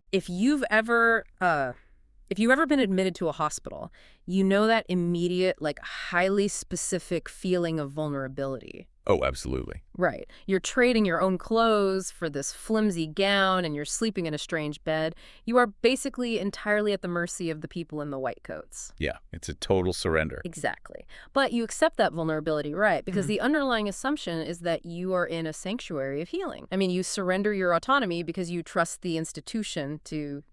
If you've ever been admitted to a hospital, you know that immediate, like, highly specific feeling of vulnerability. Oh, absolutely. Right. You're trading your own clothes for this flimsy gown, and you're sleeping in a strange bed. You are basically entirely at the mercy of the people in the white coats. Yeah, it's a total surrender. Exactly. But you accept that vulnerability, right? Because the underlying assumption is that you are in a sanctuary of healing. I mean, you surrender your autonomy because you trust the institution to,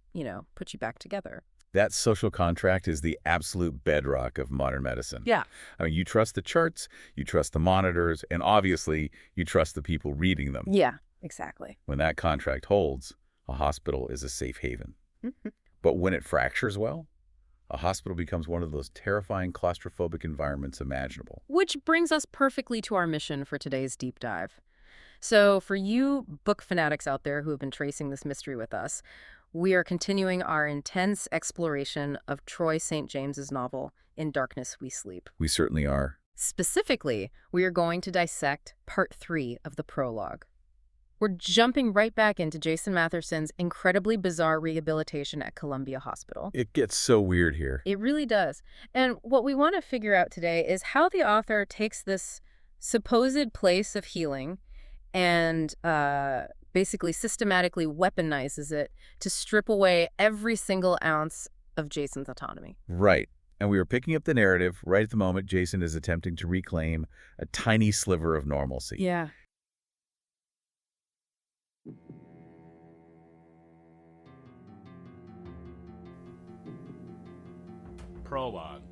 put you back together. That social contract is the absolute bedrock of modern medicine. Yeah. I mean, you trust the charts, you trust the monitors, and obviously, you trust the people reading them. Yeah, exactly. When that contract holds, a hospital is a safe haven. But when it fractures, well, a hospital becomes one of those terrifying claustrophobic environments imaginable. Which brings us perfectly to our mission for today's deep dive. So for you book fanatics out there who have been tracing this mystery with us, we are continuing our intense exploration of Troy St. James's novel, In Darkness We Sleep. We certainly are. Specifically, we are going to dissect part 3 of the prologue. We're jumping right back into Jason Matherson's incredibly bizarre rehabilitation at Columbia Hospital. It gets so weird here. It really does. And what we want to figure out today is how the author takes this supposed place of healing and basically systematically weaponizes it to strip away every single ounce of Jason's autonomy. Right. And we are picking up the narrative right at the moment Jason is attempting to reclaim a tiny sliver of normalcy. Yeah. Prologue,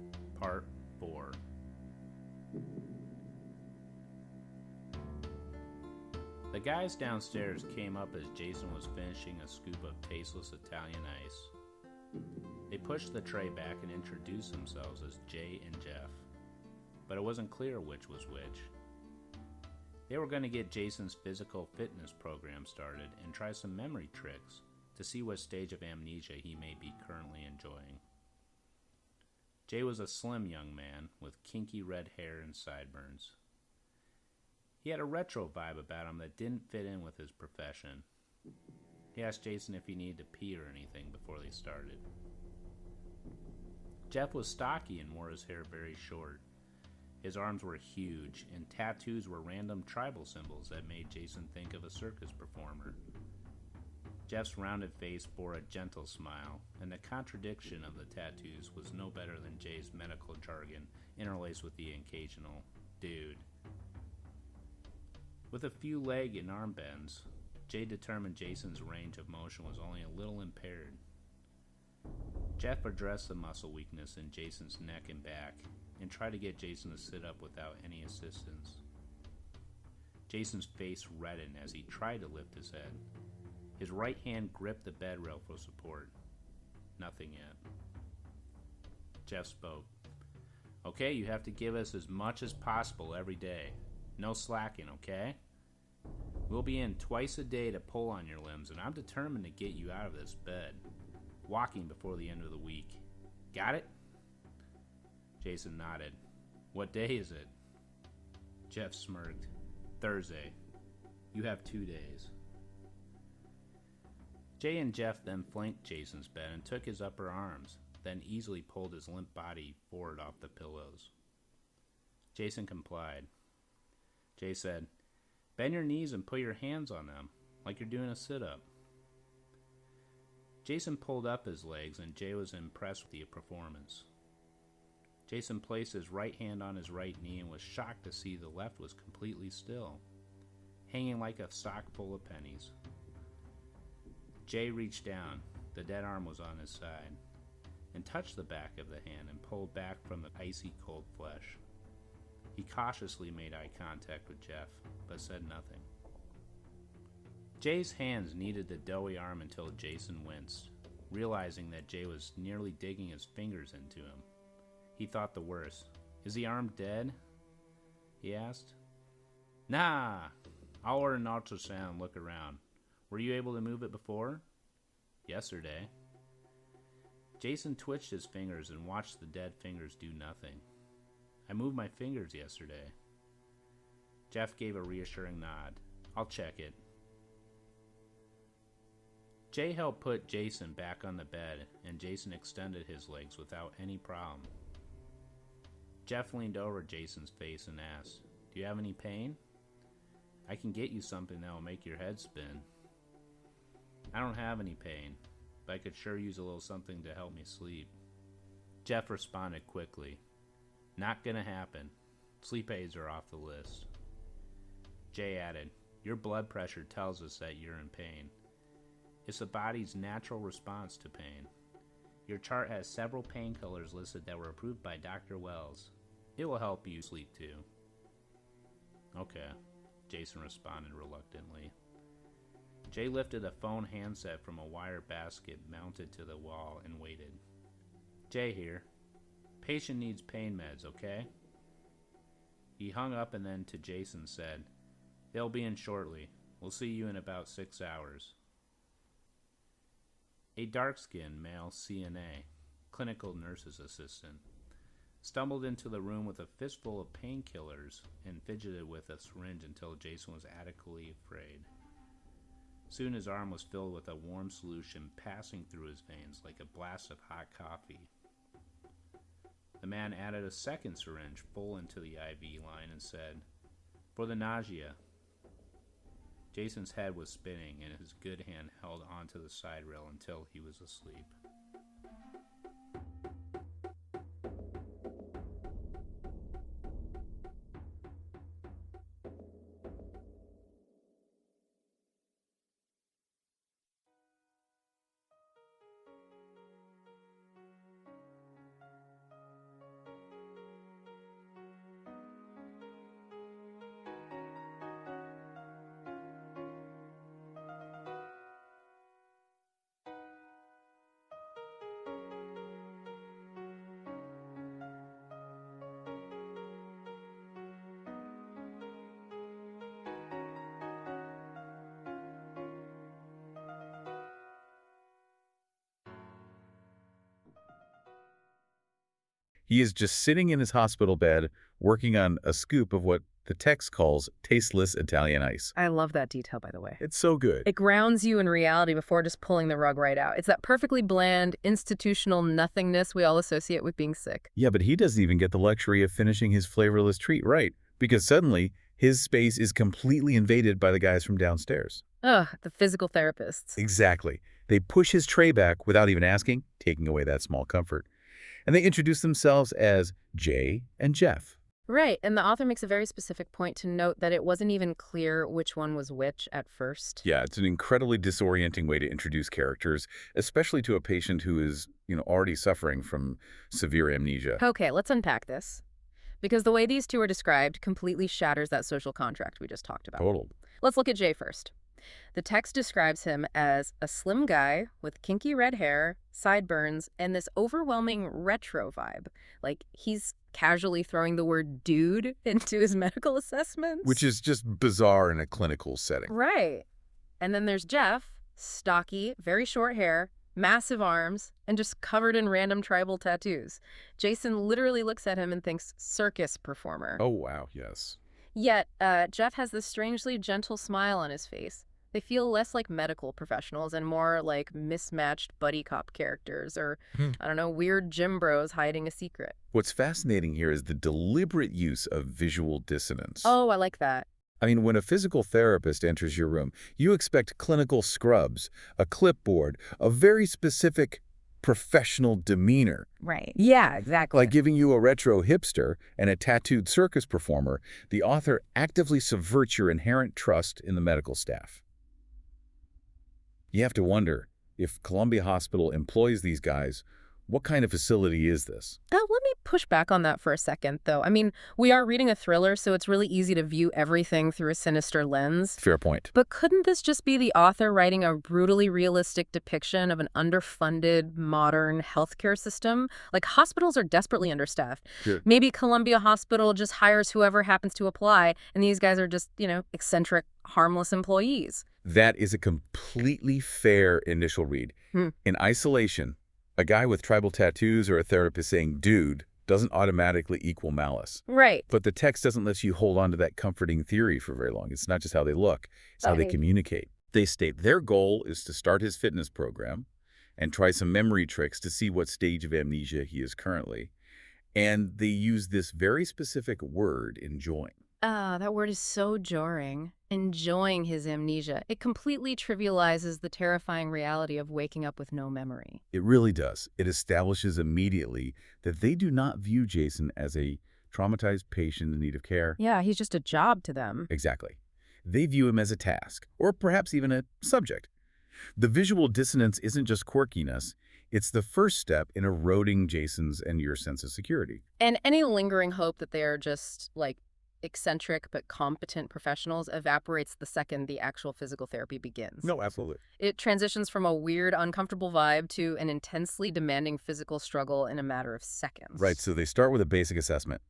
Part 4. The guys downstairs came up as Jason was finishing a scoop of tasteless Italian ice. They pushed the tray back and introduced themselves as Jay and Jeff, but it wasn't clear which was which. They were going to get Jason's physical fitness program started and try some memory tricks to see what stage of amnesia he may be currently enjoying. Jay was a slim young man with kinky red hair and sideburns. He had a retro vibe about him that didn't fit in with his profession. He asked Jason if he needed to pee or anything before they started. Jeff was stocky and wore his hair very short. His arms were huge, and tattoos were random tribal symbols that made Jason think of a circus performer. Jeff's rounded face bore a gentle smile, and the contradiction of the tattoos was no better than Jay's medical jargon interlaced with the occasional dude. With a few leg and arm bends, Jay determined Jason's range of motion was only a little impaired. Jeff addressed the muscle weakness in Jason's neck and back, and tried to get Jason to sit up without any assistance. Jason's face reddened as he tried to lift his head. His right hand gripped the bed rail for support. Nothing yet. Jeff spoke. Okay, you have to give us as much as possible every day. No slacking, okay? We'll be in twice a day to pull on your limbs, and I'm determined to get you out of this bed. Walking before the end of the week. Got it? Jason nodded. What day is it? Jeff smirked. Thursday. You have 2 days. Jay and Jeff then flanked Jason's bed and took his upper arms, then easily pulled his limp body forward off the pillows. Jason complied. Jay said, "Bend your knees and put your hands on them, like you're doing a sit-up." Jason pulled up his legs, and Jay was impressed with the performance. Jason placed his right hand on his right knee and was shocked to see the left was completely still, hanging like a sock full of pennies. Jay reached down, the dead arm was on his side, and touched the back of the hand and pulled back from the icy cold flesh. He cautiously made eye contact with Jeff, but said nothing. Jay's hands kneaded the doughy arm until Jason winced, realizing that Jay was nearly digging his fingers into him. He thought the worst. Is the arm dead? he asked. Nah, I'll order an ultrasound and look around. Were you able to move it before? Yesterday. Jason twitched his fingers and watched the dead fingers do nothing. I moved my fingers yesterday. Jeff gave a reassuring nod. I'll check it. Jay helped put Jason back on the bed, and Jason extended his legs without any problem. Jeff leaned over Jason's face and asked, Do you have any pain? I can get you something that will make your head spin. I don't have any pain, but I could sure use a little something to help me sleep. Jeff responded quickly. Not gonna happen. Sleep aids are off the list. Jay added, Your blood pressure tells us that you're in pain. It's the body's natural response to pain. Your chart has several painkillers listed that were approved by Dr. Wells. It will help you sleep too. Okay, Jason responded reluctantly. Jay lifted a phone handset from a wire basket mounted to the wall and waited. Jay here. Patient needs pain meds, okay? He hung up and then to Jason said, They'll be in shortly. We'll see you in about 6 hours. A dark-skinned male CNA, clinical nurse's assistant, stumbled into the room with a fistful of painkillers and fidgeted with a syringe until Jason was adequately afraid. Soon his arm was filled with a warm solution passing through his veins like a blast of hot coffee. The man added a second syringe full into the IV line and said, For the nausea. Jason's head was spinning and his good hand held onto the side rail until he was asleep. He is just sitting in his hospital bed, working on a scoop of what the text calls tasteless Italian ice. I love that detail, by the way. It's so good. It grounds you in reality before just pulling the rug right out. It's that perfectly bland, institutional nothingness we all associate with being sick. Yeah, but he doesn't even get the luxury of finishing his flavorless treat right, because suddenly his space is completely invaded by the guys from downstairs. Ugh, the physical therapists. Exactly. They push his tray back without even asking, taking away that small comfort. And they introduce themselves as Jay and Jeff. Right, and the author makes a very specific point to note that it wasn't even clear which one was which at first. Yeah, it's an incredibly disorienting way to introduce characters, especially to a patient who is, already suffering from severe amnesia. Okay, let's unpack this. Because the way these two are described completely shatters that social contract we just talked about. Total. Let's look at Jay first. The text describes him as a slim guy with kinky red hair, sideburns, and this overwhelming retro vibe. Like, he's casually throwing the word dude into his medical assessments. Which is just bizarre in a clinical setting. Right. And then there's Jeff, stocky, very short hair, massive arms, and just covered in random tribal tattoos. Jason literally looks at him and thinks circus performer. Oh, wow, yes. Yet, Jeff has this strangely gentle smile on his face. They feel less like medical professionals and more like mismatched buddy cop characters or, weird gym bros hiding a secret. What's fascinating here is the deliberate use of visual dissonance. Oh, I like that. I mean, when a physical therapist enters your room, you expect clinical scrubs, a clipboard, a very specific professional demeanor. Right. Yeah, exactly. Like giving you a retro hipster and a tattooed circus performer, the author actively subverts your inherent trust in the medical staff. You have to wonder, if Columbia Hospital employs these guys, What kind of facility is this? Let me push back on that for a second, though. I mean, we are reading a thriller, so it's really easy to view everything through a sinister lens. Fair point. But couldn't this just be the author writing a brutally realistic depiction of an underfunded, modern healthcare system? Like, hospitals are desperately understaffed. Sure. Maybe Columbia Hospital just hires whoever happens to apply, and these guys are just, eccentric, harmless employees. That is a completely fair initial read. In isolation, a guy with tribal tattoos or a therapist saying dude doesn't automatically equal malice. Right. But the text doesn't let you hold on to that comforting theory for very long. It's not just how they look, it's how they Right. communicate. They state their goal is to start his fitness program and try some memory tricks to see what stage of amnesia he is currently. And they use this very specific word, enjoying. That word is so jarring. Enjoying his amnesia. It completely trivializes the terrifying reality of waking up with no memory. It really does. It establishes immediately that they do not view Jason as a traumatized patient in need of care. Yeah, he's just a job to them. Exactly. They view him as a task, or perhaps even a subject. The visual dissonance isn't just quirkiness, it's the first step in eroding Jason's and your sense of security. And any lingering hope that they are just, eccentric but competent professionals evaporates the second the actual physical therapy begins. No, absolutely. It transitions from a weird, uncomfortable vibe to an intensely demanding physical struggle in a matter of seconds. Right, so they start with a basic assessment.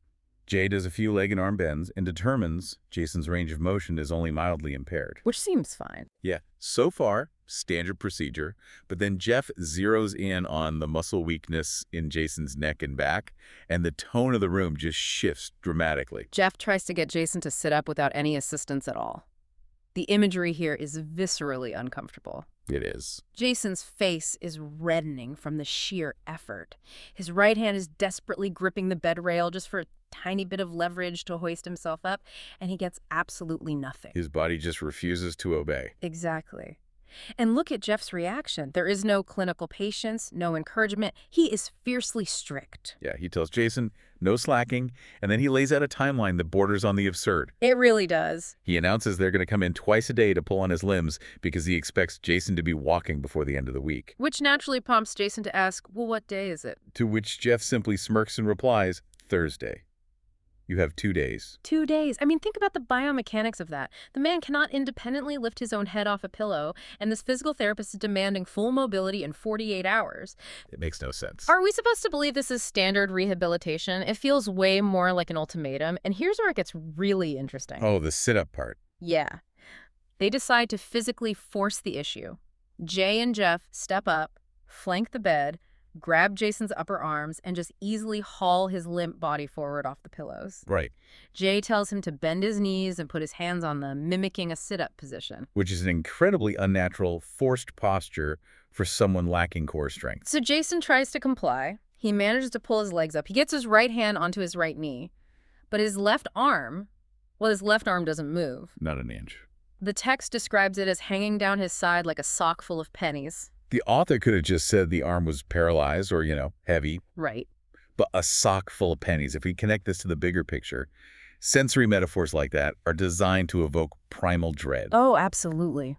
Jay does a few leg and arm bends and determines Jason's range of motion is only mildly impaired. Which seems fine. Yeah, so far, standard procedure, but then Jeff zeroes in on the muscle weakness in Jason's neck and back, and the tone of the room just shifts dramatically. Jeff tries to get Jason to sit up without any assistance at all. The imagery here is viscerally uncomfortable. It is. Jason's face is reddening from the sheer effort. His right hand is desperately gripping the bed rail just for a tiny bit of leverage to hoist himself up, and he gets absolutely nothing. His body just refuses to obey. Exactly. And look at Jeff's reaction. There is no clinical patience, no encouragement. He is fiercely strict. Yeah, he tells Jason, no slacking, and then he lays out a timeline that borders on the absurd. It really does. He announces they're going to come in twice a day to pull on his limbs because he expects Jason to be walking before the end of the week. Which naturally prompts Jason to ask, well, what day is it? To which Jeff simply smirks and replies, Thursday. You have 2 days. 2 days. I mean, think about the biomechanics of that. The man cannot independently lift his own head off a pillow, and this physical therapist is demanding full mobility in 48 hours. It makes no sense. Are we supposed to believe this is standard rehabilitation? It feels way more like an ultimatum, and here's where it gets really interesting. Oh, the sit-up part. Yeah. They decide to physically force the issue. Jay and Jeff step up, flank the bed, grab Jason's upper arms, and just easily haul his limp body forward off the pillows. Right. Jay tells him to bend his knees and put his hands on them, mimicking a sit-up position. Which is an incredibly unnatural, forced posture for someone lacking core strength. So Jason tries to comply. He manages to pull his legs up. He gets his right hand onto his right knee. But his left arm doesn't move. Not an inch. The text describes it as hanging down his side like a sock full of pennies. The author could have just said the arm was paralyzed or, heavy. Right. But a sock full of pennies. If we connect this to the bigger picture, sensory metaphors like that are designed to evoke primal dread. Oh, absolutely.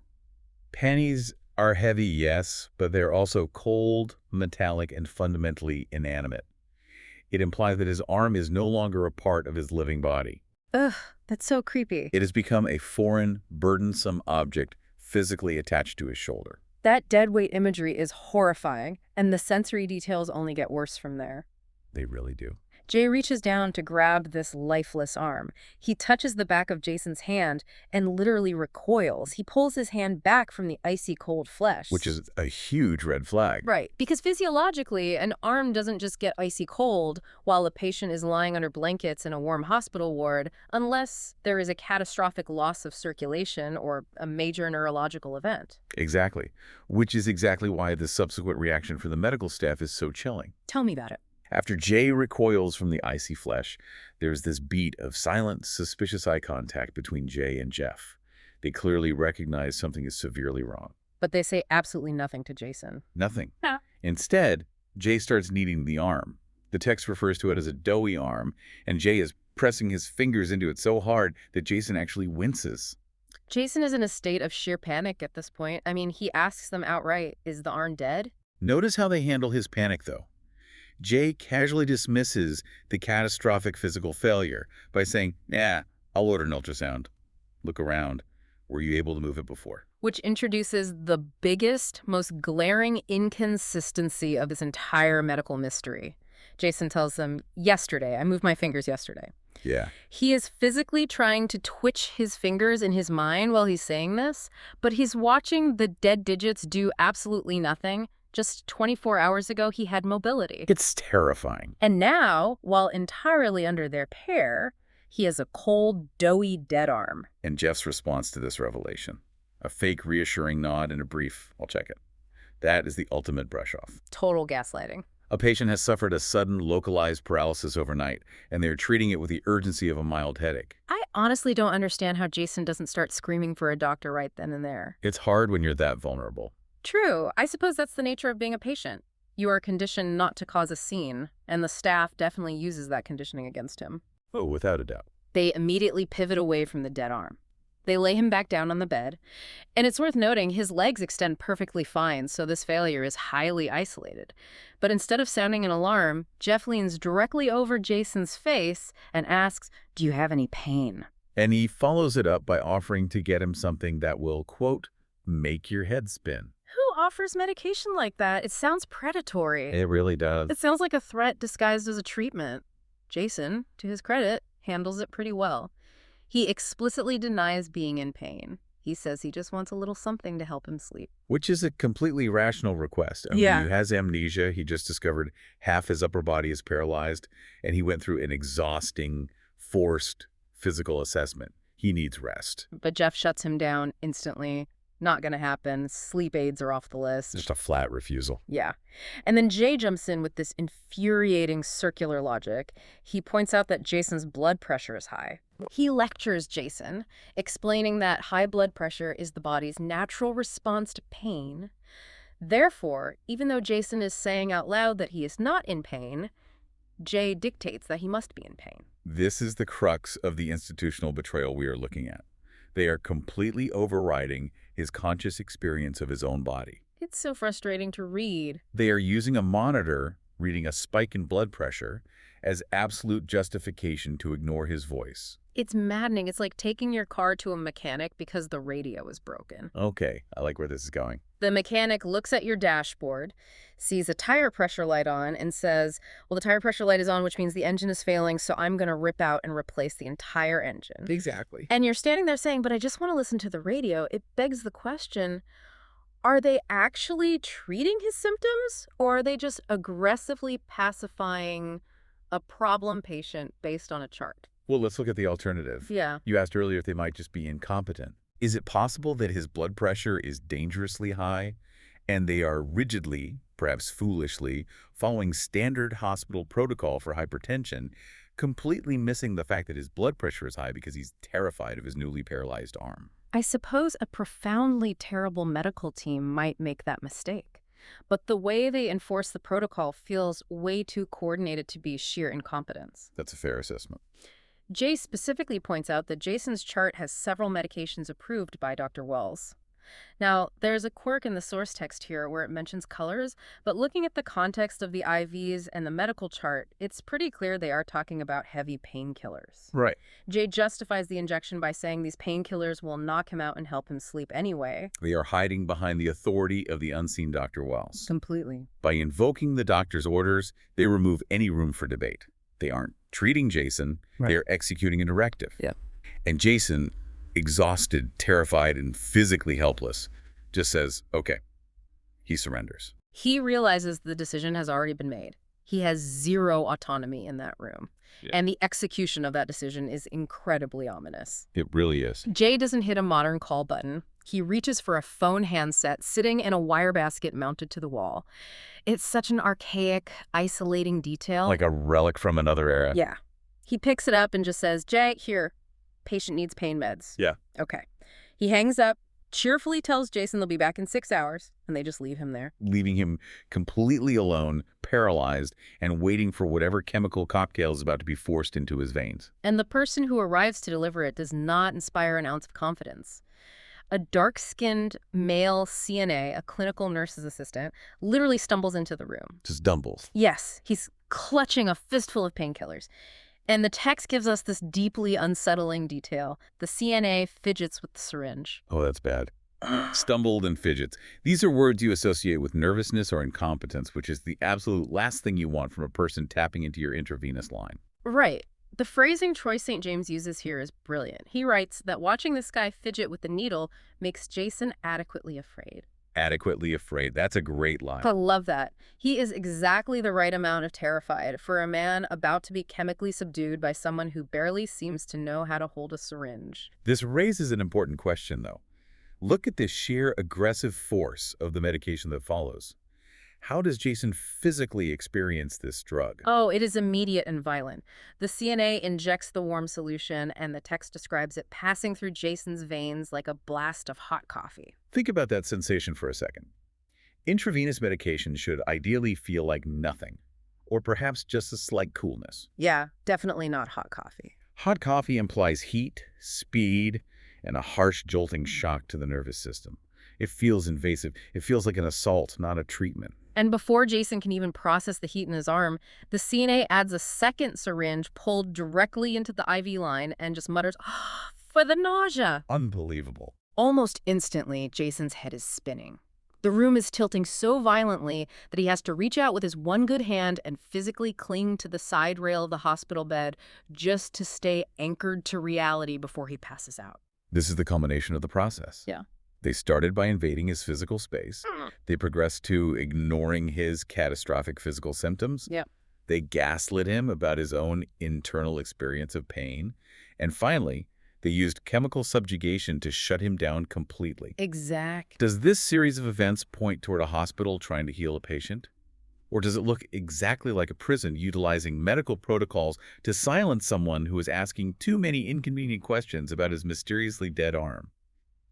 Pennies are heavy, yes, but they're also cold, metallic, and fundamentally inanimate. It implies that his arm is no longer a part of his living body. Ugh, that's so creepy. It has become a foreign, burdensome object physically attached to his shoulder. That deadweight imagery is horrifying, and the sensory details only get worse from there. They really do. Jay reaches down to grab this lifeless arm. He touches the back of Jason's hand and literally recoils. He pulls his hand back from the icy cold flesh. Which is a huge red flag. Right, because physiologically, an arm doesn't just get icy cold while a patient is lying under blankets in a warm hospital ward, unless there is a catastrophic loss of circulation or a major neurological event. Exactly. Which is exactly why the subsequent reaction for the medical staff is so chilling. Tell me about it. After Jay recoils from the icy flesh, there's this beat of silent, suspicious eye contact between Jay and Jeff. They clearly recognize something is severely wrong. But they say absolutely nothing to Jason. Nothing. Huh. Instead, Jay starts kneading the arm. The text refers to it as a doughy arm, and Jay is pressing his fingers into it so hard that Jason actually winces. Jason is in a state of sheer panic at this point. I mean, he asks them outright, is the arm dead? Notice how they handle his panic, though. Jay casually dismisses the catastrophic physical failure by saying, "Nah, I'll order an ultrasound." Look around. Were you able to move it before? Which introduces the biggest, most glaring inconsistency of this entire medical mystery. Jason tells them, yesterday, I moved my fingers yesterday. Yeah. He is physically trying to twitch his fingers in his mind while he's saying this, but he's watching the dead digits do absolutely nothing. Just 24 hours ago, he had mobility. It's terrifying. And now, while entirely under their care, he has a cold, doughy dead arm. And Jeff's response to this revelation, a fake reassuring nod and a brief, "I'll check it." That is the ultimate brush-off. Total gaslighting. A patient has suffered a sudden localized paralysis overnight, and they're treating it with the urgency of a mild headache. I honestly don't understand how Jason doesn't start screaming for a doctor right then and there. It's hard when you're that vulnerable. True. I suppose that's the nature of being a patient. You are conditioned not to cause a scene, and the staff definitely uses that conditioning against him. Oh, without a doubt. They immediately pivot away from the dead arm. They lay him back down on the bed, and it's worth noting his legs extend perfectly fine, so this failure is highly isolated. But instead of sounding an alarm, Jeff leans directly over Jason's face and asks, "Do you have any pain?" And he follows it up by offering to get him something that will, quote, "make your head spin." Who offers medication like that? It sounds predatory. It really does. It sounds like a threat disguised as a treatment. Jason, to his credit, handles it pretty well. He explicitly denies being in pain. He says he just wants a little something to help him sleep. Which is a completely rational request. I mean, Yeah. he has amnesia. He just discovered half his upper body is paralyzed, and he went through an exhausting, forced physical assessment. He needs rest. But Jeff shuts him down instantly. Not gonna happen. Sleep aids are off the list. Just a flat refusal. Yeah. And then Jay jumps in with this infuriating circular logic. He points out that Jason's blood pressure is high. He lectures Jason, explaining that high blood pressure is the body's natural response to pain. Therefore, even though Jason is saying out loud that he is not in pain, Jay dictates that he must be in pain. This is the crux of the institutional betrayal we are looking at. They are completely overriding his conscious experience of his own body. It's so frustrating to read. They are using a monitor reading a spike in blood pressure as absolute justification to ignore his voice. It's maddening. It's like taking your car to a mechanic because the radio is broken. Okay, I like where this is going. The mechanic looks at your dashboard, sees a tire pressure light on, and says, well, the tire pressure light is on, which means the engine is failing, so I'm going to rip out and replace the entire engine. Exactly. And you're standing there saying, but I just want to listen to the radio. It begs the question, are they actually treating his symptoms, or are they just aggressively pacifying a problem patient based on a chart? Well, let's look at the alternative. Yeah. You asked earlier if they might just be incompetent. Is it possible that his blood pressure is dangerously high and they are rigidly, perhaps foolishly, following standard hospital protocol for hypertension, completely missing the fact that his blood pressure is high because he's terrified of his newly paralyzed arm? I suppose a profoundly terrible medical team might make that mistake. But the way they enforce the protocol feels way too coordinated to be sheer incompetence. That's a fair assessment. Jay specifically points out that Jason's chart has several medications approved by Dr. Wells. Now, there's a quirk in the source text here where it mentions colors, but looking at the context of the IVs and the medical chart, it's pretty clear they are talking about heavy painkillers. Right. Jay justifies the injection by saying these painkillers will knock him out and help him sleep anyway. They are hiding behind the authority of the unseen Dr. Wells. Completely. By invoking the doctor's orders, they remove any room for debate. They aren't treating Jason, Right. They are executing a directive. Yeah. And Jason, exhausted, terrified, and physically helpless, just says, okay. He surrenders. He realizes the decision has already been made. He has zero autonomy in that room. Yeah. And the execution of that decision is incredibly ominous. It really is. Jay doesn't hit a modern call button. He reaches for a phone handset sitting in a wire basket mounted to the wall. It's such an archaic, isolating detail. Like a relic from another era. Yeah. He picks it up and just says, Jay, here, patient needs pain meds. Yeah. Okay. He hangs up, cheerfully tells Jason they'll be back in 6 hours, and they just leave him there. Leaving him completely alone, paralyzed, and waiting for whatever chemical cocktail is about to be forced into his veins. And the person who arrives to deliver it does not inspire an ounce of confidence. a dark-skinned male CNA, a clinical nurse's assistant, literally stumbles into the room. Just stumbles. Yes, he's clutching a fistful of painkillers. And the text gives us this deeply unsettling detail. The CNA fidgets with the syringe. Oh, that's bad. Stumbled and fidgets. These are words you associate with nervousness or incompetence, which is the absolute last thing you want from a person tapping into your intravenous line. Right. The phrasing Troy St. James uses here is brilliant. He writes that watching this guy fidget with the needle makes Jason adequately afraid. Adequately afraid. That's a great line. I love that. He is exactly the right amount of terrified for a man about to be chemically subdued by someone who barely seems to know how to hold a syringe. This raises an important question, though. Look at the sheer aggressive force of the medication that follows. How does Jason physically experience this drug? Oh, it is immediate and violent. The CNA injects the warm solution, and the text describes it passing through Jason's veins like a blast of hot coffee. Think about that sensation for a second. Intravenous medication should ideally feel like nothing, or perhaps just a slight coolness. Yeah, definitely not hot coffee. Hot coffee implies heat, speed, and a harsh jolting shock to the nervous system. It feels invasive. It feels like an assault, not a treatment. And before Jason can even process the heat in his arm, the CNA adds a second syringe pulled directly into the IV line and just mutters, "Ah, for the nausea." Unbelievable. Almost instantly, Jason's head is spinning. The room is tilting so violently that he has to reach out with his one good hand and physically cling to the side rail of the hospital bed just to stay anchored to reality before he passes out. This is the culmination of the process. Yeah. They started by invading his physical space. They progressed to ignoring his catastrophic physical symptoms. Yep. They gaslit him about his own internal experience of pain. And finally, they used chemical subjugation to shut him down completely. Exactly. Does this series of events point toward a hospital trying to heal a patient? Or does it look exactly like a prison utilizing medical protocols to silence someone who is asking too many inconvenient questions about his mysteriously dead arm?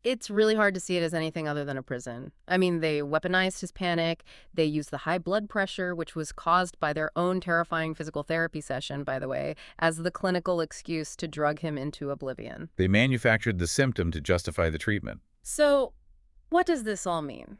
It's really hard to see it as anything other than a prison. I mean, they weaponized his panic. They used the high blood pressure, which was caused by their own terrifying physical therapy session, by the way, as the clinical excuse to drug him into oblivion. They manufactured the symptom to justify the treatment. So, what does this all mean?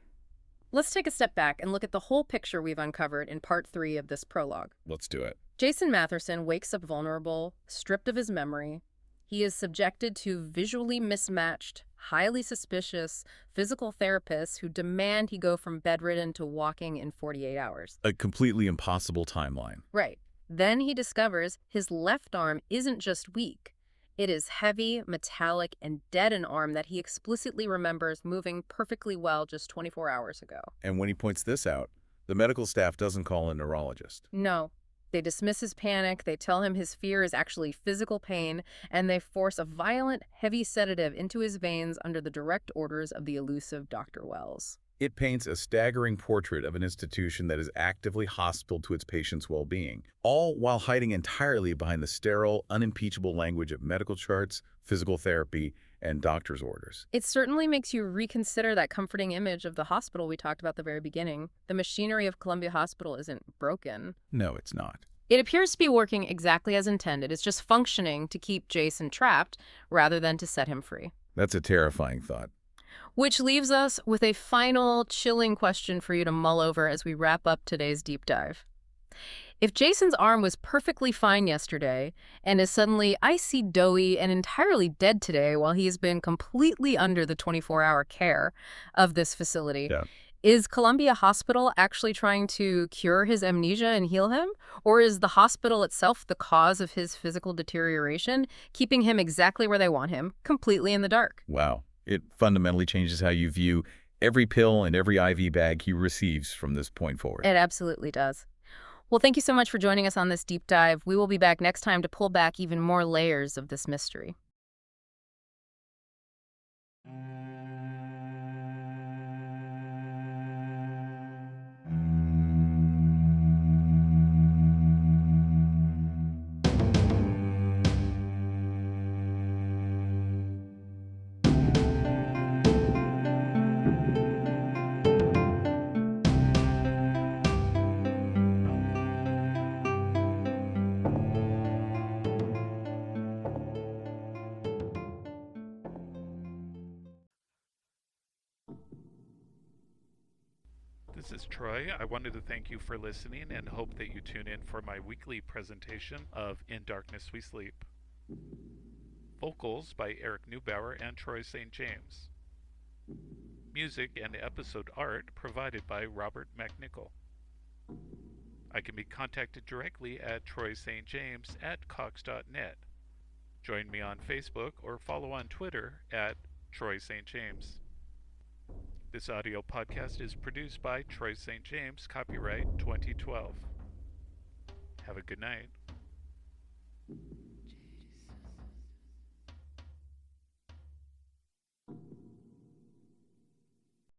Let's take a step back and look at the whole picture we've uncovered in part 3 of this prologue. Let's do it. Jason Matherson wakes up vulnerable, stripped of his memory. He is subjected to visually mismatched, highly suspicious physical therapists who demand he go from bedridden to walking in 48 hours. A completely impossible timeline. Right. Then he discovers his left arm isn't just weak. It is heavy, metallic, and dead an arm that he explicitly remembers moving perfectly well just 24 hours ago. And when he points this out, the medical staff doesn't call a neurologist. No. They dismiss his panic, they tell him his fear is actually physical pain, and they force a violent, heavy sedative into his veins under the direct orders of the elusive Dr. Wells. It paints a staggering portrait of an institution that is actively hostile to its patients' well-being, all while hiding entirely behind the sterile, unimpeachable language of medical charts, physical therapy, and doctor's orders. It certainly makes you reconsider that comforting image of the hospital we talked about at the very beginning. The machinery of Columbia Hospital isn't broken. No, it's not. It appears to be working exactly as intended. It's just functioning to keep Jason trapped rather than to set him free. That's a terrifying thought. Which leaves us with a final chilling question for you to mull over as we wrap up today's deep dive. If Jason's arm was perfectly fine yesterday and is suddenly icy, doughy, and entirely dead today while he has been completely under the 24-hour care of this facility, is Columbia Hospital actually trying to cure his amnesia and heal him? Or is the hospital itself the cause of his physical deterioration, keeping him exactly where they want him, completely in the dark? Wow. It fundamentally changes how you view every pill and every IV bag he receives from this point forward. It absolutely does. Well, thank you so much for joining us on this deep dive. We will be back next time to pull back even more layers of this mystery. this is Troy. I wanted to thank you for listening and hope that you tune in for my weekly presentation of In Darkness We Sleep. Vocals by Eric Neubauer and Troy St. James. Music and episode art provided by Robert McNichol. I can be contacted directly at troystjames@cox.net. Join me on Facebook or follow on Twitter at Troy St. James. This audio podcast is produced by Troy St. James, copyright 2012. Have a good night.